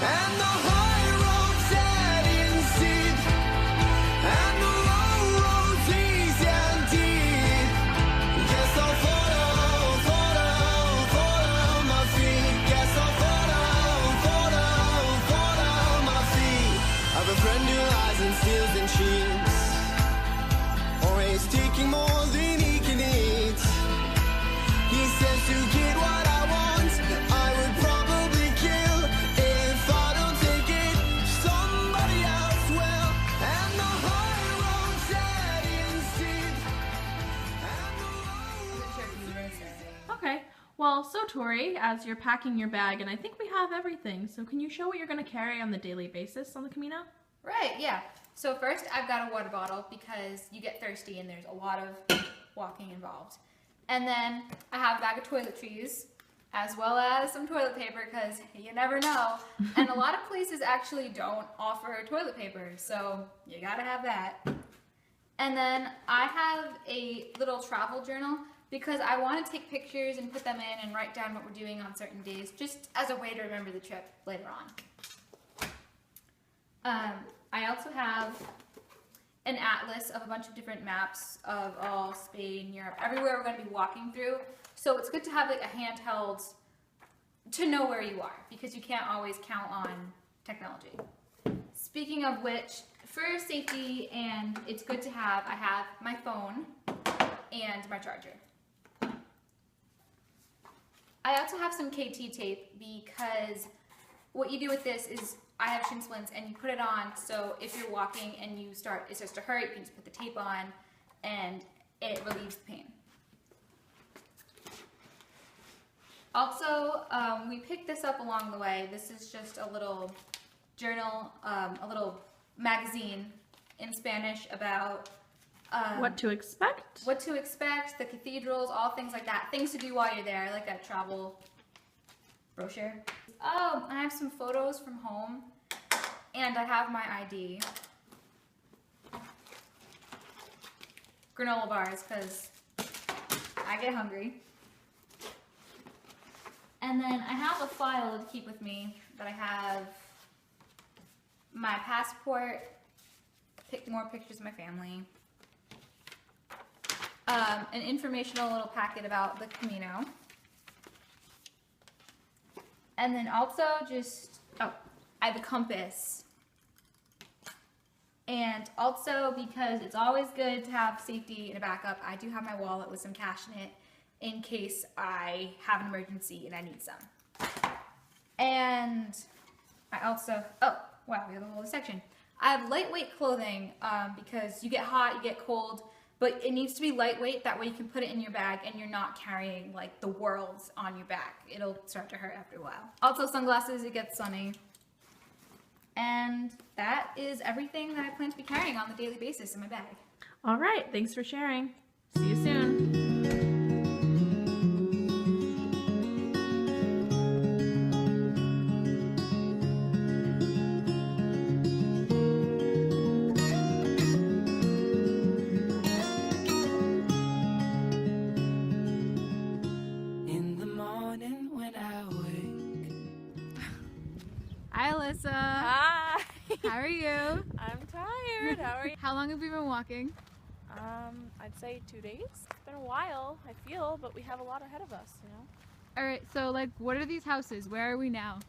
and the high road setting steep, and the low roads easy and deep. Guess I'll follow my feet. Guess I'll follow my feet. I've a friend who lies and steals and cheats, always taking more than he can eat. He says to get what I want, I would probably kill. If I don't take it, somebody else will. And the high road setting steep, and the low. Okay, well, so Tori, as you're packing your bag, and I think we have everything, so can you show what you're going to carry on the daily basis on the Camino? Right, yeah. So first I've got a water bottle because you get thirsty and there's a lot of walking involved. And then I have a bag of toiletries as well as some toilet paper because you never know. And a lot of places actually don't offer toilet paper, so you gotta have that. And then I have a little travel journal because I want to take pictures and put them in and write down what we're doing on certain days just as a way to remember the trip later on. I also have an atlas of a bunch of different maps of all Spain, Europe, everywhere we're going to be walking through. So it's good to have like a handheld to know where you are because you can't always count on technology. Speaking of which, for safety and it's good to have, I have my phone and my charger. I also have some KT tape because what you do with this is I have shin splints and you put it on so if you're walking and it starts to hurt, you can just put the tape on and it relieves the pain. Also, we picked this up along the way. This is just a little journal, a little magazine in Spanish about What to expect, the cathedrals, all things like that. Things to do while you're there, like a travel brochure. Oh, I have some photos from home, and I have my ID. Granola bars, because I get hungry. And then I have a file to keep with me that I have my passport, more pictures of my family, an informational little packet about the Camino. And then also I have a compass. And also because it's always good to have safety and a backup, I do have my wallet with some cash in it in case I have an emergency and I need some. And I also, oh wow, we have a whole section. I have lightweight clothing because you get hot, you get cold, but it needs to be lightweight, that way you can put it in your bag and you're not carrying like the worlds on your back. It'll start to hurt after a while. Also sunglasses, it gets sunny. And that is everything that I plan to be carrying on the daily basis in my bag. All right, thanks for sharing. See you soon. Hi, Alyssa. Hi. How are you? I'm tired. How are you? How long have you been walking? I'd say 2 days. It's been a while, I feel, but we have a lot ahead of us, you know? All right, so like, what are these houses? Where are we now?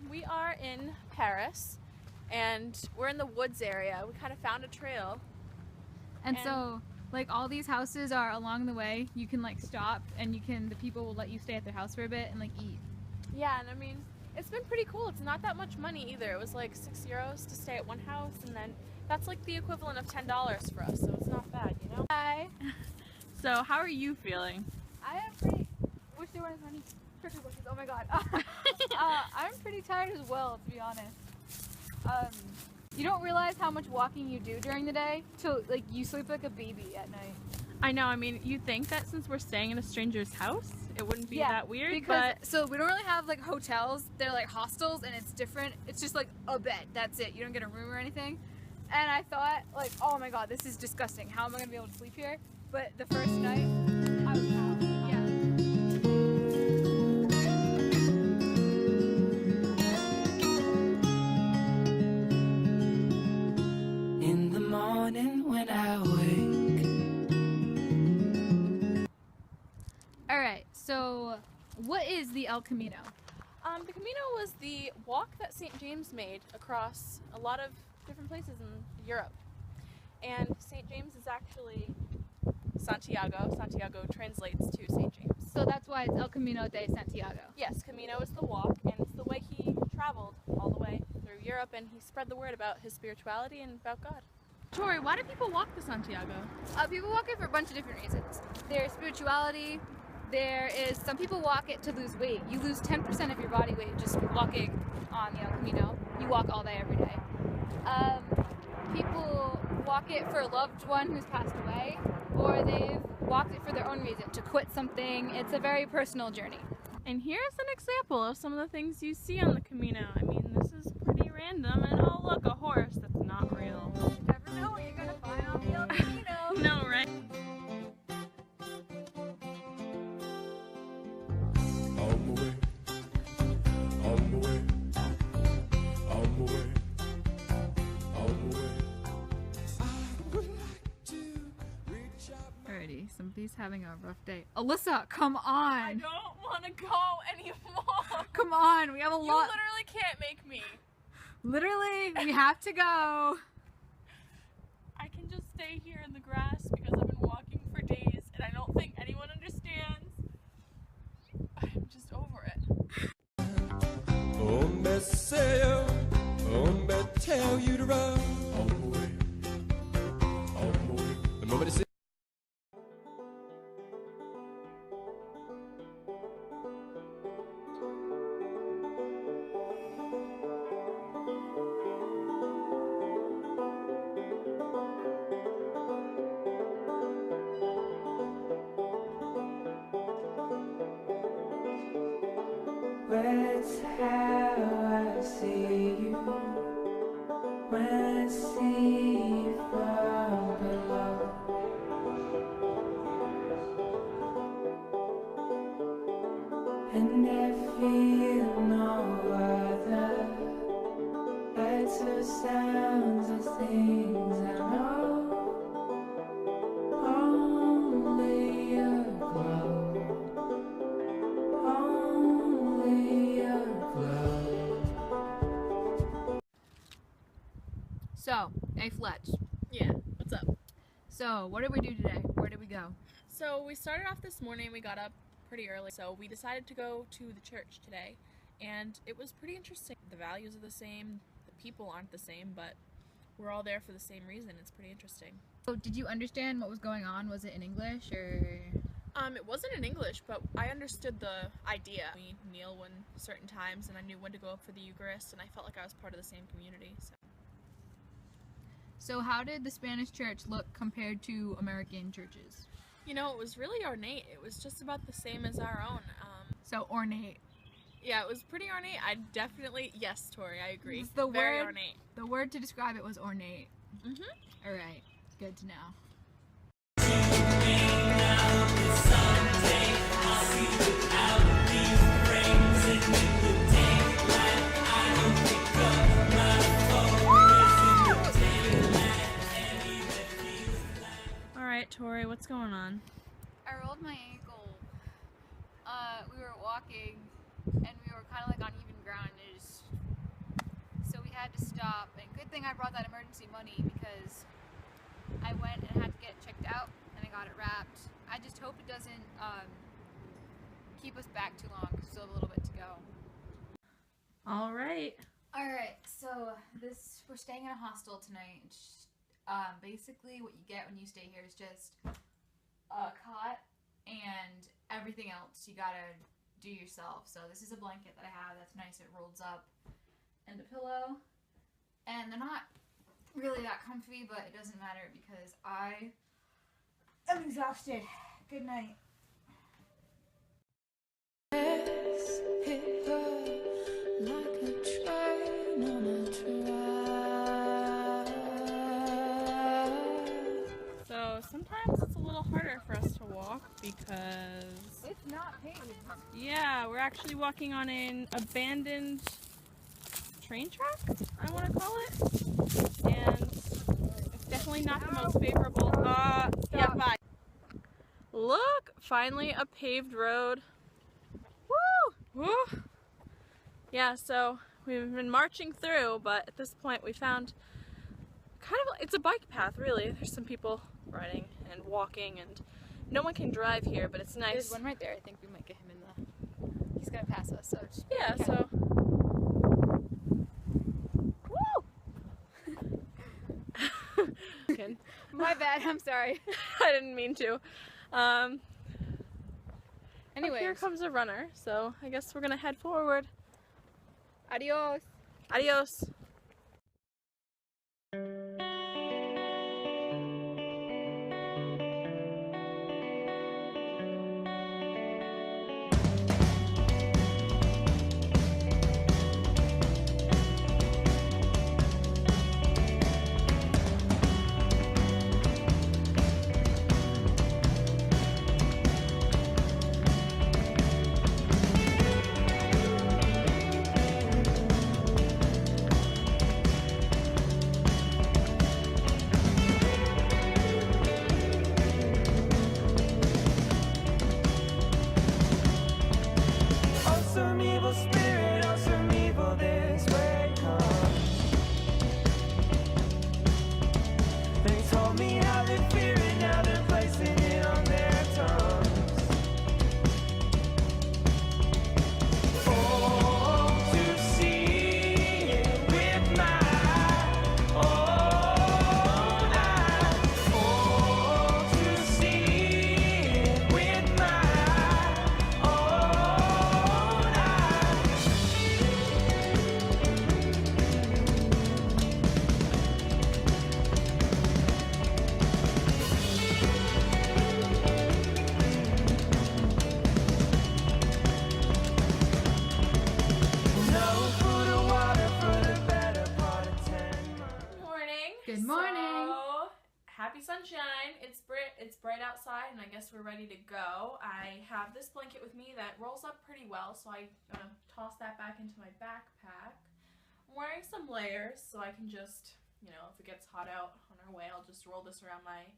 We are in Paris, and we're in the woods area. We kind of found a trail. And so, like, all these houses are along the way. You can like stop, and the people will let you stay at their house for a bit and like eat. Yeah, and I mean, it's been pretty cool. It's not that much money either. It was like €6 to stay at one house, and then that's like the equivalent of $10 for us, so it's not bad, you know? Hi. So how are you feeling? I am pretty. Wish there weren't as many cricket bushes. Oh my god. I'm pretty tired as well, to be honest. You don't realize how much walking you do during the day till like you sleep like a baby at night. I know, I mean, you'd think that since we're staying in a stranger's house, it wouldn't be that weird, because, so we don't really have like hotels, they're like hostels and it's different. It's just like a bed, that's it. You don't get a room or anything. And I thought like, oh my god, this is disgusting. How am I gonna be able to sleep here? But the first night, I was out. Yeah. El Camino? The Camino was the walk that St. James made across a lot of different places in Europe. And St. James is actually Santiago. Santiago translates to St. James. So that's why it's El Camino de Santiago. Yes, Camino is the walk, and it's the way he traveled all the way through Europe, and he spread the word about his spirituality and about God. Tori, why do people walk to Santiago? People walk it for a bunch of different reasons. There's spirituality. Some people walk it to lose weight. You lose 10% of your body weight just walking on the El Camino. You walk all day, every day. People walk it for a loved one who's passed away, or they've walked it for their own reason, to quit something. It's a very personal journey. And here's an example of some of the things you see on the Camino. I mean, this is pretty random, and oh look, a horse that's not real. You never know what you're gonna find on the El Camino. No, right? On my way, on my way, on my way, on my way. I would like to reach out my Alrighty, somebody's having a rough day. Alyssa, come I on! don't want to go anymore. Come on, we have a You lot. literally can't make me. Literally, we have to go. I can just stay here in the grass because I've been walking for days and I don't think anyone understands. I'm just over it. Oh, Messiah, oh, tell you to run. On my way, on my way. The moment it's That's how I see you when I see you from below. And I feel no other. That's the sounds of things I know. Only your glow. Only your glow. So, hey Fletch. Yeah, what's up? So, what did we do today? Where did we go? So we started off this morning, we got up pretty early, so we decided to go to the church today, and it was pretty interesting. The values are the same, the people aren't the same, but we're all there for the same reason. It's pretty interesting. So, did you understand what was going on? Was it in English or? It wasn't in English, but I understood the idea. We kneel when certain times, and I knew when to go up for the Eucharist, and I felt like I was part of the same community. So, how did the Spanish church look compared to American churches? You know, it was really ornate. It was just about the same as our own. So ornate. Yeah, it was pretty ornate. I definitely, yes, Tori, I agree. It's the Very word- ornate. The word to describe it was ornate. Mm-hmm. All right, good to know. All right, Tori, what's going on? I rolled my ankle. We were walking, and we were kind of like on even ground. So we had to stop. And good thing I brought that emergency money because I went and had to get checked out, and I got it wrapped. I just hope it doesn't keep us back too long. Still a little bit to go. All right. All right, so we're staying in a hostel tonight. Basically, what you get when you stay here is just a cot and everything else you gotta do yourself. So this is a blanket that I have that's nice. It rolls up, and a pillow, and they're not really that comfy, but it doesn't matter because I am exhausted. Good night. Hit her like a train on a track. So sometimes it's a little harder for us to walk because, It's not paved. yeah, we're actually walking on an abandoned train track, I want to call it. And it's definitely not the most favorable. Yeah, bye. Look, finally a paved road. Woo! Woo! Yeah, so we've been marching through, but at this point we found kind of, it's a bike path really. There's some people riding and walking, and no one can drive here, but it's nice. There's one right there. I think we might get him in the... He's gonna pass us, so just Yeah, okay. so... Woo! My bad, I'm sorry. I didn't mean to. Anyways, Here comes a runner, so I guess we're gonna head forward. adios. Adios. Oh, some evil spirit, oh, some evil this way comes. They told me how they fear it, now they're placing it on their tongues. Oh, to see it with my own eyes. Oh, to see it with my own eyes. No food or water for the better part of 10 months. Morning. Good morning. So, happy sunshine. It's bright outside, and I guess we're ready to go. I have this blanket with me that rolls up pretty well, so I'm gonna toss that back into my backpack. I'm wearing some layers, so I can just, you know, if it gets hot out on our way, I'll just roll this around my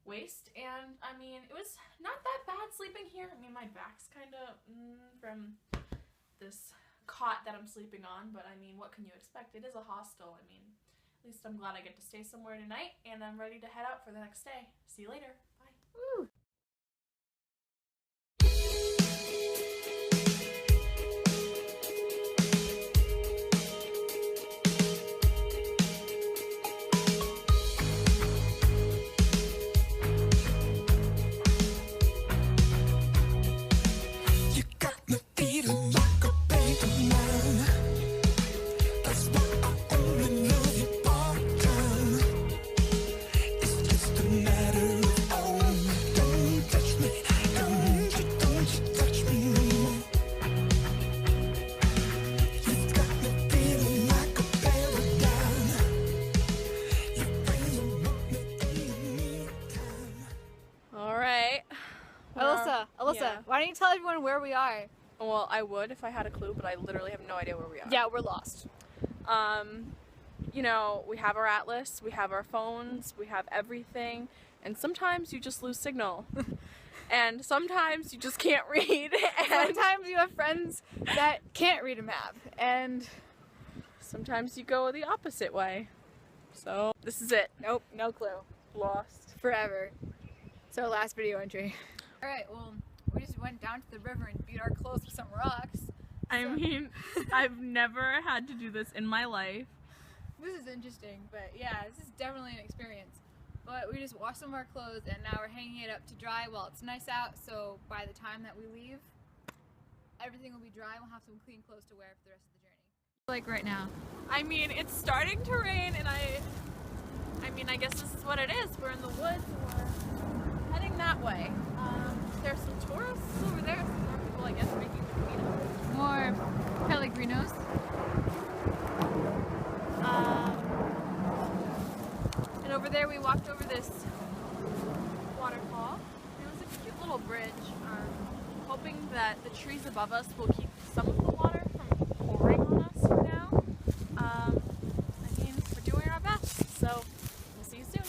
waist. And I mean, it was not that bad sleeping here. I mean, my back's kind of from this cot that I'm sleeping on, but I mean, what can you expect? It is a hostel. I mean, at least I'm glad I get to stay somewhere tonight, and I'm ready to head out for the next day. See you later. Bye. Woo. You got me feeling like a baby man. That's why I only love you part-time. It's just a matter of don't touch me, don't you touch me no more. You got me feeling like a paradigm. Your brains will make me anytime. All right. Alyssa, yeah. why don't you tell everyone where we are? Well, I would if I had a clue, but I literally have no idea where we are. Yeah, we're lost. You know, we have our atlas, we have our phones, we have everything, and sometimes you just lose signal. And sometimes you just can't read, and Sometimes you have friends that can't read a map, and sometimes you go the opposite way. So, this is it. nope, no clue. Lost. Forever. So last video entry. Alright, well, we just went down to the river and beat our clothes with some rocks. I mean, I've never had to do this in my life. This is interesting, but yeah, this is definitely an experience. But we just washed some of our clothes and now we're hanging it up to dry while it's nice out, so by the time that we leave, everything will be dry and we'll have some clean clothes to wear for the rest of the journey. Like right now. I mean, it's starting to rain, and I I guess this is what it is. We're in the woods, and we're heading that way. There's some tourists over there, some more people, I guess, making the Camino. More Pellegrinos. And over there we walked over this waterfall. It was a cute little bridge. Hoping that the trees above us will keep some of the water from pouring on us for now. I mean, we're doing our best, so we'll see you soon.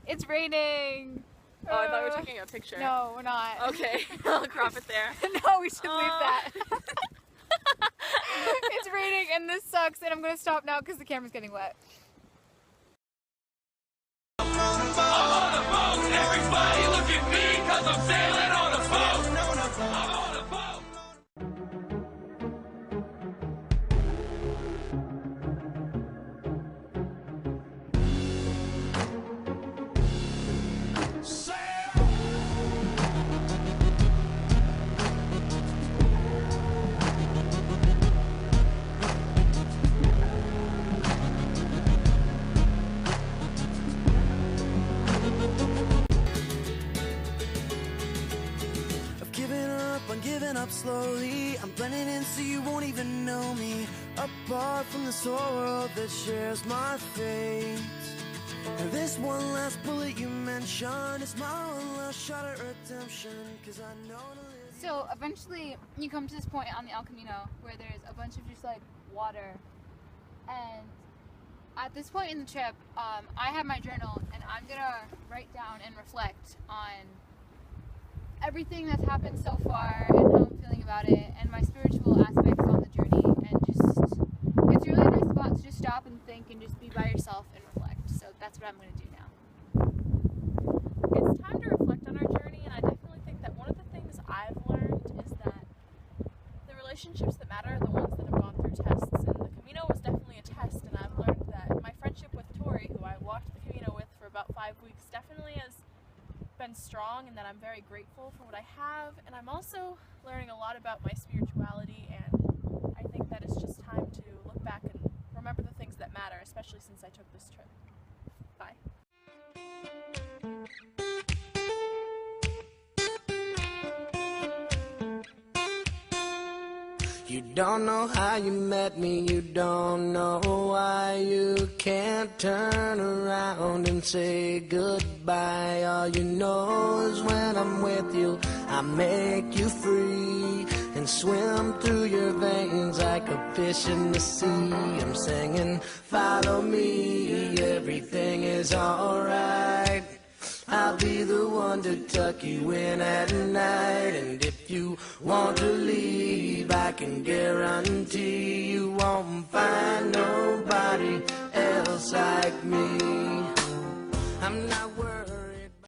It's raining! Oh, I thought we were taking a picture. No, we're not. Okay, I'll crop it there. No, we should leave that. It's raining and this sucks, and I'm gonna stop now because the camera's getting wet. Everybody look at me, 'cause I'm sailing on a boat. I'm on a boat. I'm giving up slowly. I'm blending in so you won't even know me. Apart from this whole world that shares my fate. And this one last bullet you mentioned is my one last shot at redemption. 'Cause I know to live. So eventually you come to this point on the El Camino where there's a bunch of just like water, and at this point in the trip I have my journal and I'm gonna write down and reflect on everything that's happened so far and how I'm feeling about it and my spiritual aspects on the journey, and just it's really a nice spot to just stop and think and just be by yourself and reflect. So that's what I'm going to do now. It's time to reflect on our journey, and I definitely think that one of the things I've learned is that the relationships that matter are the ones that have gone through tests, and the Camino was definitely a test, and I've learned that my friendship with Tori, who I walked the Camino with for about 5 weeks, definitely has been strong, and that I'm very grateful for what I have, and I'm also learning a lot about my spirituality, and I think that it's just time to look back and remember the things that matter, especially since I took this trip. Bye. You don't know how you met me, you don't know why you can't turn around and say goodbye. All you know is when I'm with you, I make you free and swim through your veins like a fish in the sea. I'm singing, follow me, everything is alright. I'll be the one to tuck you in at night, and if you want to leave, I can guarantee you won't find nobody else like me. I'm not